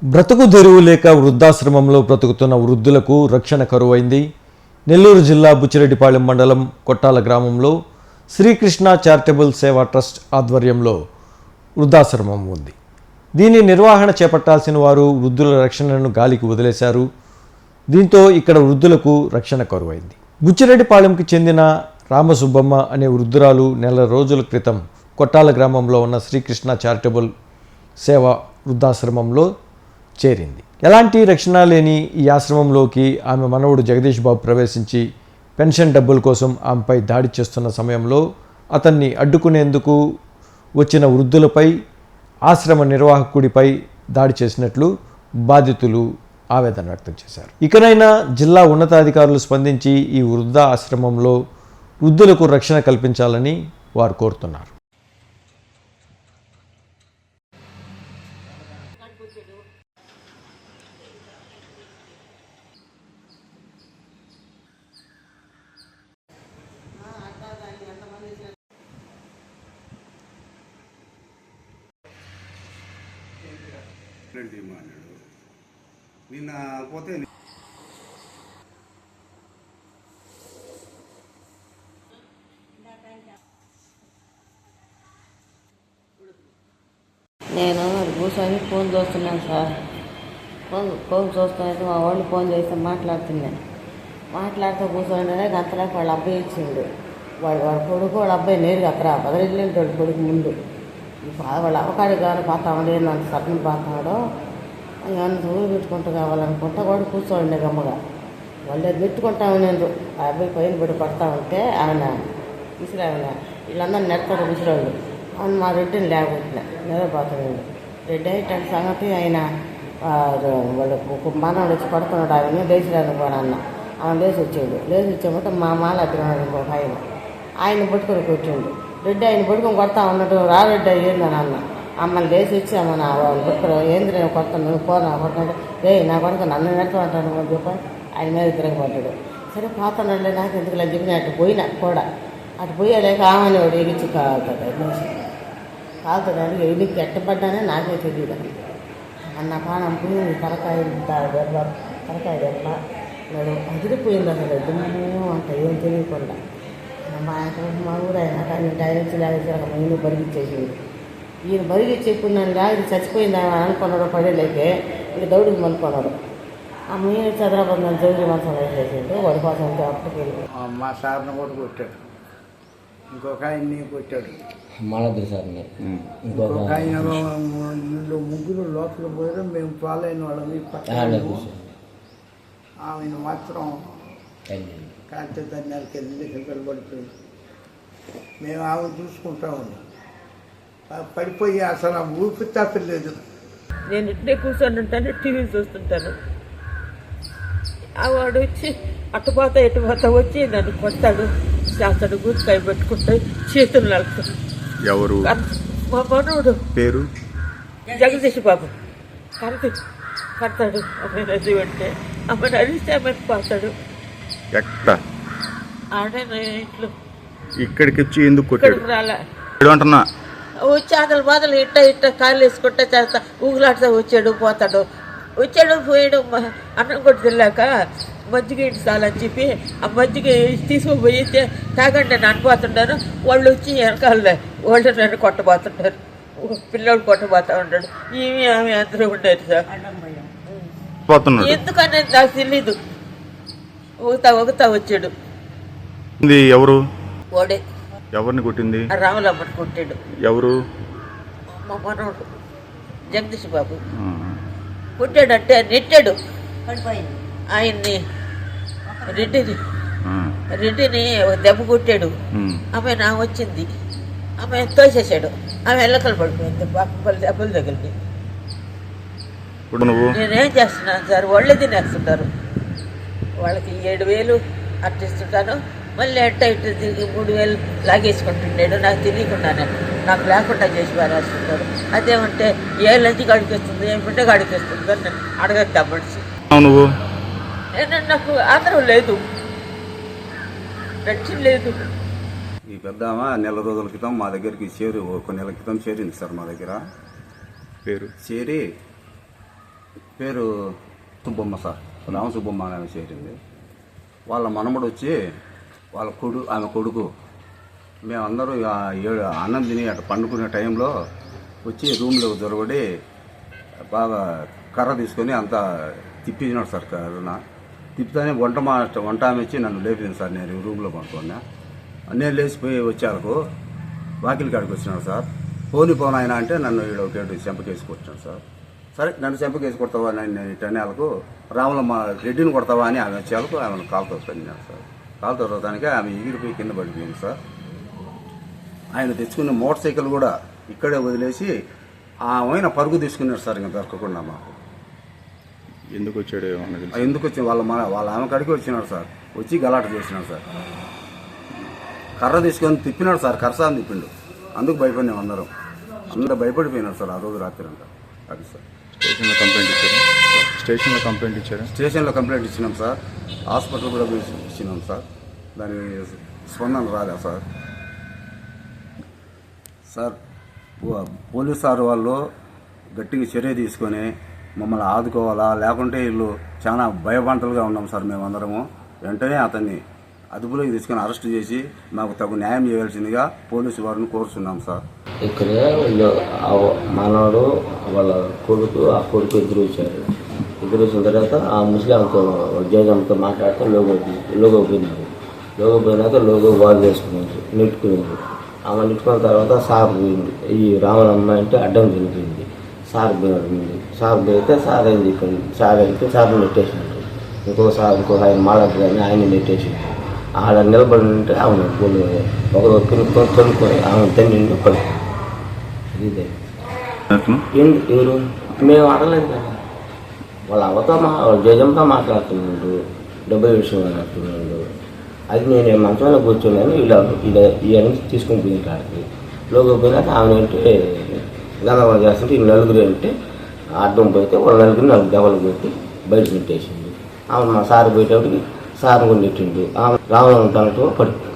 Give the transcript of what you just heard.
బ్రతుకు తెరువు లేక వృద్ధాశ్రమంలో బ్రతుకుతున్న వృద్ధులకు రక్షణ కరువైంది. నెల్లూరు జిల్లా బుచ్చిరెడ్డిపాళెం మండలం కొట్టాల గ్రామంలో శ్రీకృష్ణ చారిటబుల్ సేవా ట్రస్ట్ ఆధ్వర్యంలో వృద్ధాశ్రమం ఉంది. దీని నిర్వహణ చేపట్టాల్సిన వారు వృద్ధుల రక్షణను గాలికి వదిలేశారు. దీంతో ఇక్కడ వృద్ధులకు రక్షణ కరువైంది. బుచ్చిరెడ్డిపాళెంకి చెందిన రామసుబ్బమ్మ అనే వృద్ధురాలు నెల రోజుల క్రితం కొట్టాల గ్రామంలో ఉన్న శ్రీకృష్ణ చారిటబుల్ సేవా వృద్ధాశ్రమంలో చేరింది. ఎలాంటి రక్షణ లేని ఈ ఆశ్రమంలోకి ఆమె మనవడు జగదీష్ బాబు ప్రవేశించి పెన్షన్ డబ్బుల కోసం ఆమెపై దాడి చేస్తున్న సమయంలో అతన్ని అడ్డుకునేందుకు వచ్చిన వృద్ధులపై ఆశ్రమ నిర్వాహకుడిపై దాడి చేసినట్లు బాధితులు ఆవేదన వ్యక్తం చేశారు. ఇకనైనా జిల్లా ఉన్నతాధికారులు స్పందించి ఈ వృద్ధ ఆశ్రమంలో వృద్ధులకు రక్షణ కల్పించాలని వారు కోరుతున్నారు. నిన్న పోతే నేను కూర్చొని ఫోన్ చూస్తున్నాను సార్. ఫోన్ చూస్తున్నాను. మా వాళ్ళు ఫోన్ చేస్తే మాట్లాడుతున్నాను. మాట్లాడుతూ కూర్చోండి గంతలాగా వాళ్ళ అబ్బాయి ఇచ్చిండు. వాళ్ళ కొడుకు వాళ్ళ అబ్బాయి నేరుగా అక్కడ బదిలింటాడు కొడుకు ముందు. వాళ్ళ అవకాడి కావాలి పోతామండి నన్ను సత్నం పోతాడు ఏమన్నా ఊరు పెట్టుకుంటూ కావాలనుకుంటా వాడు కూర్చోండి గమ్మగా. వాళ్ళు పెట్టుకుంటామని నేను ఆ అబ్బాయి పైన పెట్టి కొడతా ఉంటే ఆయన విసిరావిన వీళ్ళందరూ నెడతారు విసిరాళ్ళు. అవును మా రెడ్డిని లేకపోతున్నా నిద్రపోతున్నాడు. రెడ్డి ఇట్లాంటి సంగతి ఆయన వాళ్ళు మనవాడు వచ్చి పడుతున్నాడు. ఆయన లేచిరాను కూడా అన్న ఆయన లేచి వచ్చామంటే మా మాల అడ్డుకున్నాడు ఇంకొక ఆయన పట్టుకొని కూర్చోండు. రెడ్డి ఆయన పట్టుకొని కొడతా ఉన్నాడు. రా రెడ్డి ఏందని అన్న అమ్మని లేచి వచ్చి అమ్మ వాళ్ళు పట్టుకురా ఏంది నేను కొడతాను నువ్వు పోనా కొట్టాడు. నా కొడుకు నన్ను నెడతా అంటాను అని చెప్పి ఆయన మీద తిరగబడ్డాడు. సరే పోతున్నాడులే నాకు ఎందుకు ఇలా చెప్పిన అటు పోయినా కూడా అటు పోయేలేక ఆమెను వాడు ఎగిచ్చి కాలుతాడు. ఎగిరికి ఎట్టబడ్డానే నాకే తెలియదు. అన్న పానం పోయి తలకాయ దెబ్బ వాడు అదిరిపోయింది. అసలు దుమ్ము అంట ఏం తెలియకుండా మా ఊరు అయినా కానీ డైరెక్ట్ లేక ఈయన బరిగిచ్చేసింది. ఈయన బరిగిచ్చేప్పుడు నన్ను లాగి చచ్చిపోయింది ఆయన అనుకున్నాడు. పడేలేకే ఇక దౌడికి మనుకున్నాడు. ఆ మీరు చదరాబాద్ నన్ను జౌరి మంచం వేసేసిండు. వాడి కోసం అప్పటికి వెళ్ళి మా సార్ని కూడా కొట్టాడు. ఇంకొక ఆయన్ని కొట్టాడు. ఇంకొక ఆయన వీళ్ళు ముగ్గురు లోపల పోయారు. మేము ఫాలో అయిన వాళ్ళం. ఆమెను మాత్రం కాంతి ధన్యాలకి వెళ్ళి దగ్గర పడిపోయింది. మేము ఆమె చూసుకుంటా ఉన్నాం. పడిపోయి అసలు ఆ ఊపి తప్పలేదు. నేను ఇంటే కూర్చొని ఉంటాను, టీవీ చూస్తుంటాను. ఆ వాడు వచ్చి అటుపోతా ఎటుపోతా వచ్చి నన్ను కొట్టాడు, చేస్తాడు. గుర్తుకాయ పెట్టుకుంటే చేతులు నలుపుతాడు. ఎవరు? మా మనవుడు పేరు జగదీష్ బాబు. కడతాడు అమ్మాయి నది అంటే అమ్మాయి అరిస్తే అమ్మాయికి పోతాడు. ఆడే ఇంట్లో ఇక్కడికి వచ్చి ఎందుకు కొట్టాడు? రాలే అంటున్నా వచ్చి అతను బాధలు ఇట్ట కాళ్ళు వేసుకుంటా చేస్తా ఊగులాడుతూ వచ్చాడు పోయాడు. అన్నం కొట్టి తిన్నాక మజ్జిగ ఇంటి చాలని చెప్పి ఆ మజ్జిగ తీసుకుపోయి తాగండి నేను అనిపోతుంటాను. వాళ్ళు వచ్చి వెనకాల వాళ్ళు నన్ను కొట్టబోతుంటారు. పిల్లలు కొట్టబోతా ఉంటాడు. ఆమె అందరూ ఉండేది సార్. ఎందుకనేది నాకు తెలీదు. ఊగుతా వచ్చాడు. ఎవరు? వాడే. ఎవరిని కొట్టింది? రాములమ్మని కొట్టాడు. ఎవరు? మా మనోడు జగదీష్ బాబు కొట్టాడంటే నెట్టాడు ఆయన్ని. రెడ్డిని దెబ్బ కొట్టాడు. ఆమె నా వచ్చింది. ఆమె తోసేసాడు. ఆమె ఎల్లకలు పడిపోయింది. దెబ్బలు తగిలింది. నేనేం చేస్తున్నాను సార్, వాళ్ళే తినేస్తుంటారు. వాళ్ళకి 7,000 అట్టిస్తుంటాను. మళ్ళీ ఇటు తిరిగి 3,000 లాగేసుకుంటుంటాడు. నాకు తెలియకుండానే నాకు లేకుండా చేసి పారేస్తుంటాడు. అదేమంటే ఏ లంచి గడికేస్తుంది ఏమిటంటే గడికేస్తుంది అని అడగద్దా మనిషి. నాకు ఆధారం లేదు, రక్షణ లేదు. ఈ పెద్ద నెల రోజుల క్రితం మా దగ్గరికి ఒక నెల క్రితం చేరింది సార్. మా దగ్గర పేరు చేరి పేరు సుబ్బమ్మ సార్, రామ సుబ్బమ్మ అని ఆమె చేరింది. వాళ్ళ మనమడు వచ్చి ఆమె కొడుకు మేమందరూ అన్నం తిని అటు పండుకునే టైంలో వచ్చి రూమ్లో దొరబడి బాగా కర్ర తీసుకొని అంతా తిప్పించినాడు సార్. కర్రన తిప్పుతానే వంట ఆమె వచ్చి నన్ను లేపింది సార్. నేను రూమ్లో పండుకున్నా. నేను లేచిపోయి వచ్చేలకు వాకిలి కాడికి వచ్చినాడు సార్. పోను ఆయన అంటే నన్ను ఒకటి చెంపకేసి కొట్టినాడు సార్. సరే నన్ను చెంపకేసి కొడతావా నేను టెన్నేళ్ళకు రాములమ్మ రెడ్డిని కొడతావా అని ఆమె వచ్చేళ్ళకు ఆమెను కాలుతో తన్నాడు సార్. కాలుతో తోటానికి ఆమె ఎగిరిపోయి కింద పడిపోయింది సార్. ఆయన తెచ్చుకున్న మోటార్ సైకిల్ కూడా ఇక్కడే వదిలేసి ఆయన పరుగు తీసుకున్నాడు సార్. ఇంకా దొరకకుండా మాకు ఎందుకు వచ్చాడు ఎందుకు వచ్చి వాళ్ళ ఆమె కాడికి వచ్చినాడు సార్. వచ్చి గలాట చేసినాడు సార్. కర్ర తీసుకొని తిప్పినాడు సార్. కర్రసాన్ని తిప్పిండు. అందుకు భయపడినాం అందరూ భయపడిపోయినారు సార్ ఆ రోజు రాత్రి అంతా. అది సార్. స్టేషన్లో కంప్లైంట్ ఇచ్చారు. స్టేషన్లో కంప్లైంట్ ఇచ్చినాం సార్. హాస్పిటల్ కూడా ఇచ్చినాం సార్. దాని స్పందన రాదా సార్. సార్ పోలీస్ సార్ వాళ్ళు గట్టిగా చర్య తీసుకొని మమ్మల్ని ఆదుకోవాలా, లేకుంటే వీళ్ళు చాలా భయభంటలుగా ఉన్నాం సార్. మేమందరము వెంటనే అతన్ని అదుపులోకి తీసుకొని అరెస్ట్ చేసి మాకు తగు న్యాయం చేయాల్సిందిగా పోలీసు వారిని కోరుతున్నాం సార్. ఇక్కడ మనవాడు వాళ్ళ కొడుకు ఇద్దరు వచ్చారు. ఇద్దరు వచ్చిన తర్వాత ఆ ముస్లింతో జేజంతో మాట్లాడితే లోగో పోయినాక లోగో వాల్ చేసుకున్నారు, నెట్టుకున్నారు. ఆమె నెట్టుకున్న తర్వాత సార్ పోయింది. ఈ రామలమ్మ అంటే అడ్డం తినిపోయింది. సార్ పోయినాడు ముందు. సార్ పోయితే సార్ ఏం చెప్పింది. సార్ అయితే సార్ని నెట్టేసినాడు. ఇంకో ఆయన మాట్లాడుతుంది ఆయన నెట్టేసింది. ఆడ నిలబడి ఉంటే ఆమె ఒకరు కొనుక్కొని ఆమె తండ్రి పడుతుంది. ఇదే ఎవరు మేము అడగలేదు కదా. వాళ్ళ వాళ్ళ జజంతో మాట్లాడుతున్నాడు, డబ్బుల విషయం మాట్లాడుతున్నాడు. అది నేను మంచంలో కూర్చోలేని ఇవన్నీ తీసుకొని పోయిన కాడికి లోకి పోయినాక ఆమె అంటే గందరగోళం చేస్తుంటే ఈ నలుగురు అంటే అడ్డం పోతే వాళ్ళ నలుగురు దెబ్బలు కొట్టి బయట పెట్టేసింది. ఆమె మా సార్ పోయేటప్పటికి సార్ కూడా నెట్టిండు. ఆమె రావడం ఉంటానంటూ పడుతుంది.